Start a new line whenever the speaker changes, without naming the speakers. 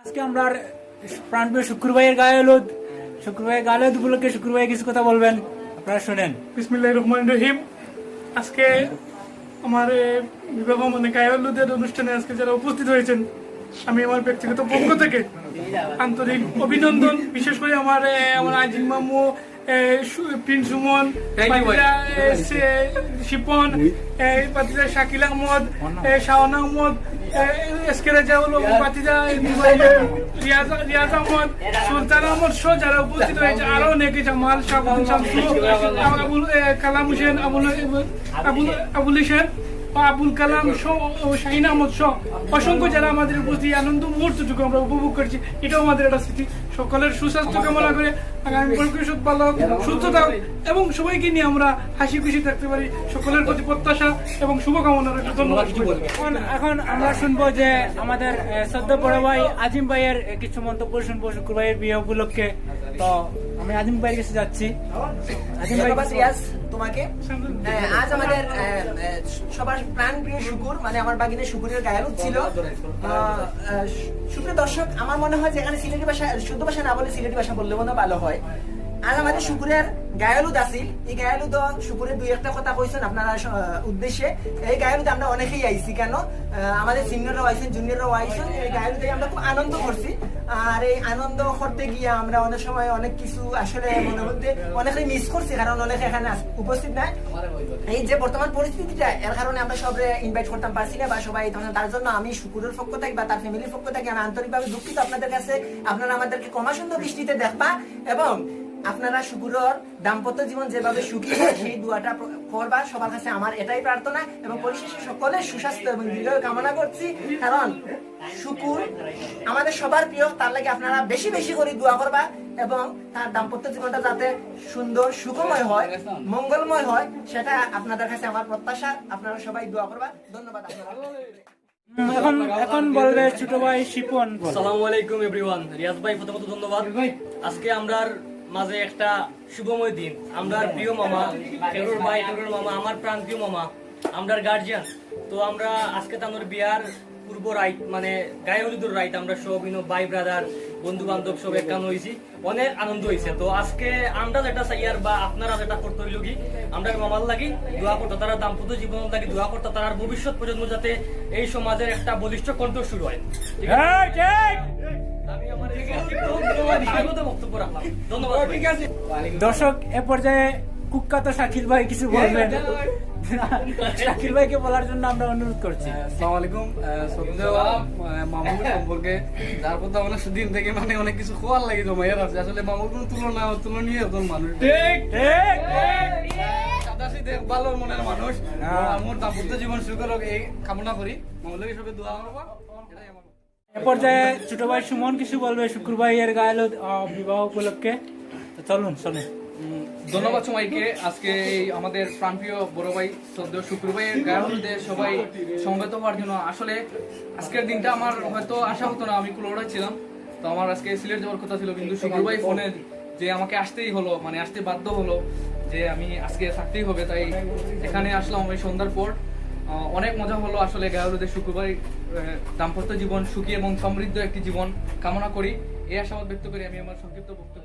আজকে আমরা প্রাণপ্রিয় শুক্র ভাইয়ের গায়ে হলুদ উপলক্ষে শুক্র ভাই কিছু কথা বলবেন, আপনারা শুনেন।
বিসমিল্লাহির রহমানির রহিম। আজকে আমার বিবাহ গায়ে হলুদের অনুষ্ঠানে আজকে যারা উপস্থিত হয়েছেন, আমি আমার ব্যক্তিগত পক্ষ থেকে আন্তরিক অভিনন্দন। বিশেষ করে আমার আজিম মামু, প্রিন্স সুমন, শিপন, শাকিল আহমদ, শাওন আহমদ, এসকে রাজাউল, রিয়াজ আহমদ, সুলতান আহমদ সহ যারা উপস্থিত হয়েছে, আরো অনেকে, জামাল, শামসুল, আবুল কালাম হোসেন, আবুল হোসেন, আবুল কালাম সহ, শাহিন আহমদ সহ অসংখ্য যারা আমাদের উপস্থিত আনন্দ মুহূর্তটুকু আমরা উপভোগ করছি। এটাও আমাদের একটা স্মৃতি। সকলের সুস্বাস্থ্য কামনা করে আগামী ভবিষ্যৎ ভালো সুস্থতা এবং সবাইকে নিয়ে আমরা হাসি খুশি থাকতে পারি, সকলের প্রতি প্রত্যাশা এবং শুভকামনা রাখি। ধন্যবাদ।
এখন আমরা শুনবো যে আমাদের শ্রদ্ধা বড় ভাই আজিম ভাইয়ের কিছু মন্তব্য শুনবো শুক্র ভাইয়ের বিয়ে উপলক্ষে। তো আমি আজিম ভাইয়ের কাছে যাচ্ছি। আজিম ভাই,
তোমাকে আজ আমাদের সবার প্রাণ প্রিয় শুকুর, আমার বাগিনের শুকুরের গায়ে হলুদ ছিল। সুপ্রিয় দর্শক, আমার মনে হয় যে এখানে সিলেটি ভাষা, শুদ্ধ ভাষা না বলে সিলেটি ভাষা বললে মনে ভালো হয়। আজ আমাদের শুকুরের গায়ে হলুদ আসিল। এই গায়ে হলুদ শুকুরের দুই একটা কথা কইছেন আপনারা উদ্দেশ্যে। এই গায়ে হলুদ আমরা অনেকেই আইছি, কেন আমাদের সিনিয়ররাও আইছেন, জুনিয়ররাও আইছেন। এই গায়ে হলুদে আমরা খুব আনন্দ করছি। আর এই আনন্দ করতে গিয়ে আমরা অনেক সময় অনেক কিছু আসলে মনের মধ্যে অনেকেই মিস করছি, কারণ অনেকে এখানে উপস্থিত নাই। এই যে বর্তমান পরিস্থিতিটা, এর কারণে আমরা সবাই ইনভাইট করতে পারছি না, বা সবাই তার জন্য আমি শুকুরের পক্ষ থেকে বা তার ফ্যামিলির পক্ষ থেকে আমি আন্তরিকভাবে দুঃখিত আপনাদের কাছে। আপনারা আমাদেরকে ক্ষমা সুন্দর দৃষ্টিতে দেখবা এবং আপনারা শুকুরের দাম্পত্য জীবন যেভাবে সুখী হয় সেই দোয়াটা করবা। সবার কাছে আমার এটাই প্রার্থনা এবং পরিশেষে সকলের সুস্বাস্থ্য এবং দীর্ঘায়ু কামনা করছি। কারণ শুকুর আমাদের সবার প্রিয়, তার লাগে আপনারা বেশি বেশি করে দোয়া করবা এবং তার দাম্পত্য জীবনটা যাতে সুন্দর সুখময় হয়, মঙ্গলময় হয়, সেটা আপনাদের কাছে আমার প্রত্যাশা। আপনারা সবাই দোয়া করবা। ধন্যবাদ।
এখন বলবে ছোট ভাই শিপন।
আসসালামু আলাইকুম এভরিওয়ান। রিয়াজ ভাই প্রথমত ধন্যবাদ। আজকে আমরার মাঝে একটা শুভময় দিন। আমরার প্রিয় মামা, টেরুর ভাই, টেরুর মামা, আমার প্রাণ প্রিয় মামা, আমরার গার্জিয়ান। তো আমরা আজকে তানোর বিয়ার পূর্ব রাইট, গায়ে হলুদের রাইট, আমরা সব ভাই ব্রাদার, বন্ধু বান্ধব সব একান হয়েছি, অনেক আনন্দ হয়েছে। তো আজকে আমরা যেটা চাইয়ার বা আপনারা যেটা করতে হইল কি, আমরা মামার লাগি দোয়া করতো, তারা দাম্পত্য জীবন লাগি দোয়া করতো, তার ভবিষ্যৎ প্রজন্ম যাতে এই সমাজের একটা বলিষ্ঠ কণ্ঠ শুরু হয়। আমি আমার বক্তব্য রাখলাম। ধন্যবাদ।
দর্শক, এ পর্যায়ে কুখ্যাত শাকিল ভাই কিছু বলবেন। শাকিল ভাইকে বলার জন্য আমরা অনুরোধ করছি।
আসসালামু আলাইকুম। মামুর সম্পর্কে যার কথা অনেক দিন থেকে অনেক কিছু খোয়ার লাগে জমাইয়ার আছে। আসলে মামুর কোনো তুলনীয় একজন মানুষ, সাদাসিধে ভালো মনের মানুষ। আমার দাম্পত্য জীবন শুরু করো এই কামনা করি। মামুর লাগে সবাই দোয়া করবো, এটাই আমার।
এ পর্যায়ে ছোট ভাই সুমন কিছু বলবে শুক্র ভাইয়ের গায়ে হলুদ বিবাহ উপলক্ষে। চলুন।
ধন্যবাদ সবাইকে। আজকে এই আমাদের প্রাণপ্রিয় বড় ভাই শ্রদ্ধেয় শুক্র ভাইয়ের গায়ে হলুদে সবাই সমবেত হওয়ার জন্য। আসলে আজকের দিনটা আমার হয়তো আশা হতো না, আমি কুলোড়ায় ছিলাম। তো আমার আজকে সিলেট যাওয়ার কথা ছিল, কিন্তু শুক্র ভাই ফোনে যে আমাকে আসতেই হলো, আসতে বাধ্য হলো, যে আমি আজকে থাকতেই হবে। তাই এখানে আসলাম ওই সন্ধ্যার পর। অনেক মজা হলো। আসলে গায়ে হলুদে শুক্র ভাই দাম্পত্য জীবন সুখী এবং সমৃদ্ধ একটি জীবন কামনা করি, এই আশাবাদ ব্যক্ত করি আমি আমার সংক্ষিপ্ত বক্তব্য